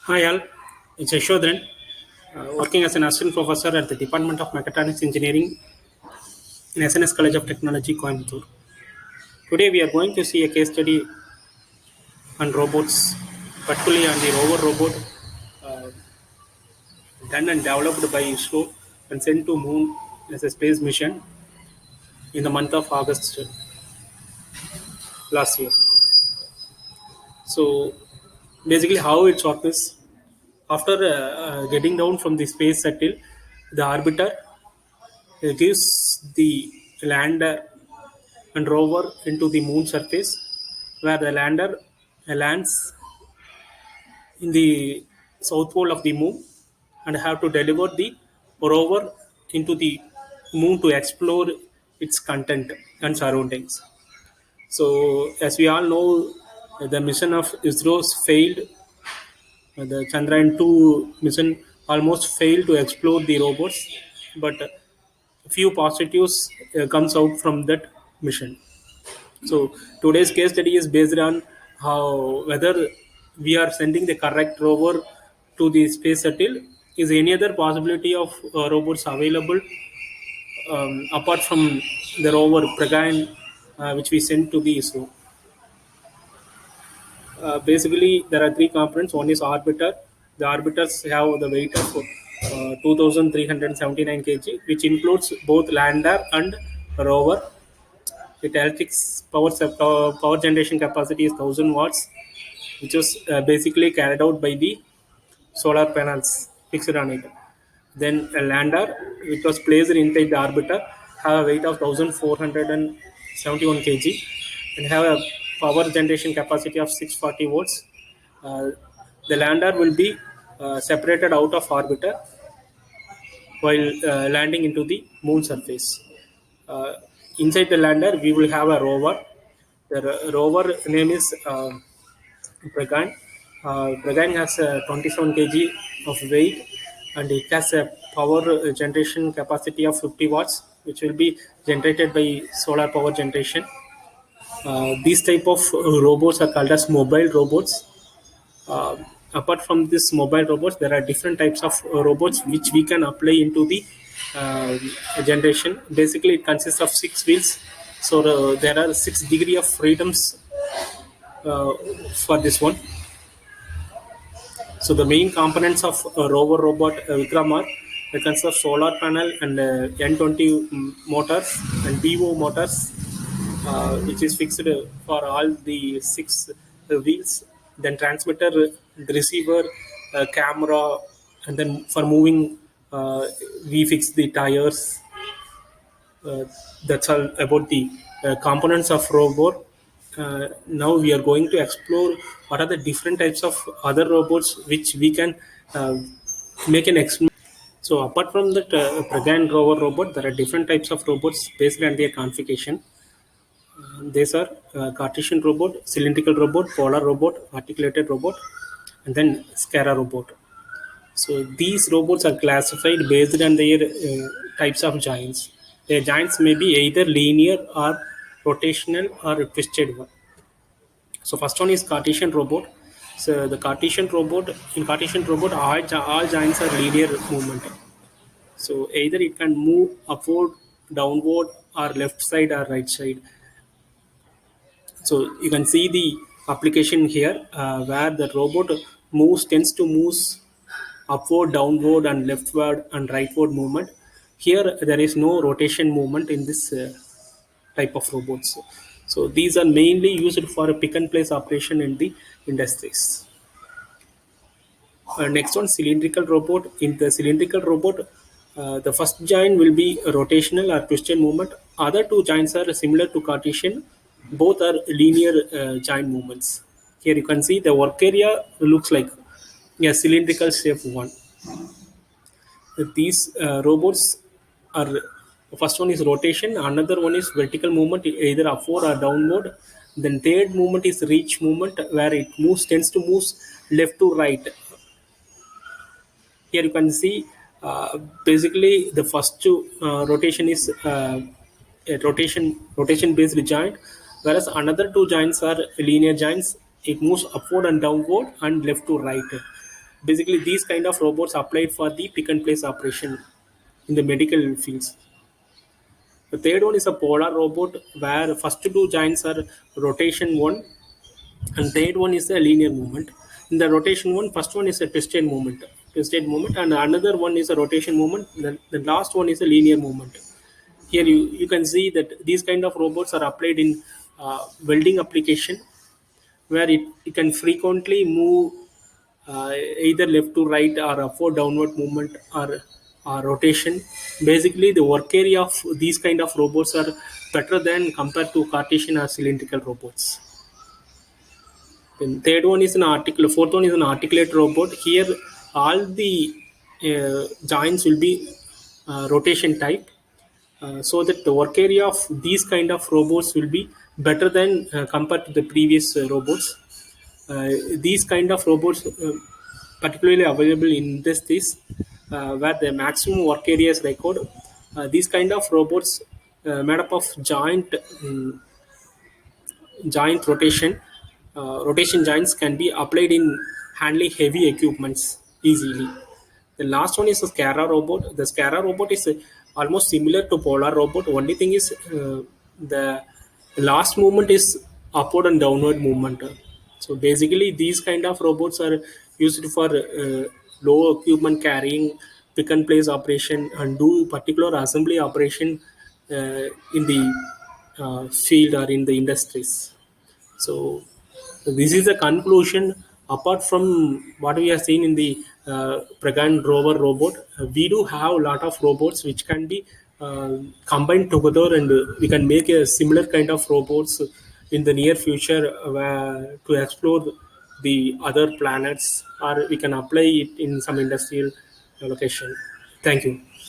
Hi all, it's Yashodhan, working as an assistant professor at the Department of Mechatronics Engineering in SNS College of Technology, Coimbatore. Today we are going to see a case study on robots, particularly on the rover robot uh, done and developed by ISRO and sent to Moon as a space mission in the month of August last year. So basically, how it works is after getting down from the space shuttle, the orbiter gives the lander and rover into the moon surface, where the lander lands in the south pole of the moon and have to deliver the rover into the moon to explore its content and surroundings. So, as we all know, the mission of ISRO's failed. The Chandrayaan 2 mission almost failed to explore the robots, but few positives comes out from that mission. So today's case study is based on how whether we are sending the correct rover to the space shuttle. Is any other possibility of robots available apart from the rover Pragyan, which we sent to the ISRO? Basically, there are three components. One is orbiter. The orbiters have the weight of 2,379 kg, which includes both lander and rover. Its electric power generation capacity is 1000 watts, which was basically carried out by the solar panels fixed on it. Then a lander, which was placed inside the orbiter, have a weight of 1471 kg and have a power generation capacity of 640 volts. Uh, the lander will be separated out of orbiter while landing into the moon surface. Uh, Inside the lander, we will have a rover. The rover name is Pragyan. Pragyan has 27 kg of weight and it has a power generation capacity of 50 watts, which will be generated by solar power generation. These type of robots are called as mobile robots. uh, Apart from this mobile robots, there are different types of robots which we can apply into the uh, generation. Basically it consists of six wheels, so there are 6 degree of freedoms uh, for this one. So the main components of a rover robot Vikram are the consist of solar panel and N20 motors and BO motors, which is fixed for all the six wheels. Then transmitter, the receiver, camera, and then for moving, we fix the tires. That's all about the components of robot. Now we are going to explore what are the different types of other robots which we can uh, make an experiment. So apart from that Pragyan rover robot, there are different types of robots based on their configuration. These are Cartesian robot, cylindrical robot, polar robot, articulated robot, and then Scara robot. So these robots are classified based on their types of joints. Their joints may be either linear or rotational or twisted one. So first one is Cartesian robot. So the Cartesian robot, all joints are linear movement. So either it can move upward, downward, or left side or right side. So you can see the application here where the robot tends to move upward, downward, and leftward and rightward movement. Here there is no rotation movement in this type of robots. So these are mainly used for a pick and place operation in the industries. Next one, cylindrical robot. In the cylindrical robot, the first joint will be a rotational or twisted movement. Other two joints are similar to Cartesian. Both are linear joint movements. Here you can see the work area looks like a cylindrical shape one. These robots are, first one is rotation, another one is vertical movement, either upward or downward. Then third movement is reach movement, where it tends to move left to right. Here you can see basically the first two rotation is a rotation based joint, whereas another two joints are linear joints. It moves upward and downward and left to right. basically these kind of robots applied for the pick and place operation in the medical fields. The third one is a polar robot where first two joints are rotation one and third one is a linear movement. In the rotation one, first one is a twisted movement, and another one is a rotation movement. The last one is a linear movement. Here you can see that these kind of robots are applied in welding application where it can frequently move either left to right or upward downward movement or rotation. Basically, the work area of these kind of robots are better than compared to Cartesian or cylindrical robots. Then third one is an articulate. Fourth one is an articulate robot. Here, all the joints will be rotation type, so that the work area of these kind of robots will be better than compared to the previous robots. These kind of robots particularly available in industries where the maximum work area is record. These kind of robots made up of joint rotation joints can be applied in handling heavy equipments easily. The last one is a Scara robot. The Scara robot is almost similar to Polar robot. Only thing is the last movement is upward and downward movement. So basically, these kind of robots are used for low equipment carrying, pick and place operation, and do particular assembly operation in the field or in the industries. So this is the conclusion. Apart from what we have seen in the Pragand rover robot, we do have a lot of robots which can be combined together, and we can make a similar kind of robots in the near future to explore the other planets, or we can apply it in some industrial location. Thank you.